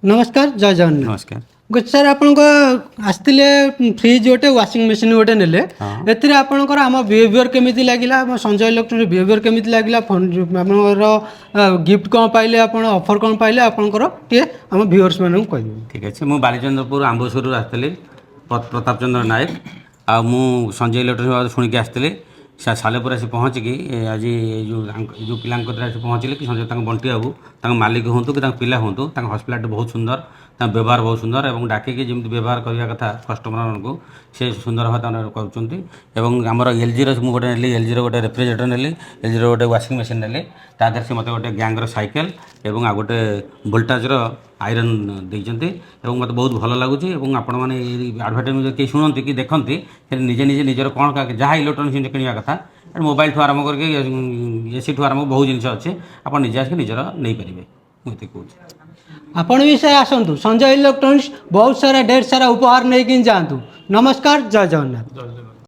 नमस्कार जय जगन्नाथ। नमस्कार। गुड सर आपन आसते फ्रिज गोटे वाशिंग मशीन गोटे नेले हाँ। एतिर आपणकर आम बिहेवियर केमिति लागिला संजय इलेक्ट्रॉनिक बिहेवियर केमिति लागिला फोन आपनकर गिफ्ट कौन पाइले आपण ऑफर कौन पाइले आपनकर टे आम व्यूअर्स मानक कहि ठीक अच्छे मुझे बालीचंद्रपुर आंबोसर आसती प्रताप चंद्र नायक आ संजय इलेक्ट्रोनिक शुणिक आसती सालेपुर आसी पहुँचिकी आज जो पिला पहुँचले कि संजय बंटी बाबू मालिक हूँ कि पिला हूँ हस्पिटाल बहुत सुंदर व्यवहार बहुत सुंदर और डाकिकी जमी व्यवहार करने कथा कस्टमर मानक से सुंदर भाव कर एलजी रोटे नेली एलजी रोटे रेफ्रिजरेटर नेली एलजी रोटे वाशिंग मशीन नेली तादर से मत गोटे गैंगर साइकेल और आ गोटे वोल्टाजर आयरन देते मत बहुत भल लगुच आपण मैंने आडभटाइज कहीं शुणती कि देखती निजे निजे निजर कौन जहाँ इलेक्ट्रोनिक्स जिन किणवा कथा मोबाइल ठू आरम्भ करके एसी ठू आरम्भ बहुत जिन अच्छे आप निजे आसिक निजर नहीं पारे मुझे कहूँ आपण भी से आसतु संजय इलेक्ट्रॉनिक्स बहुत सारा ढेर सारा उपहार नहीं कि जातु। नमस्कार जय जगन्नाथ।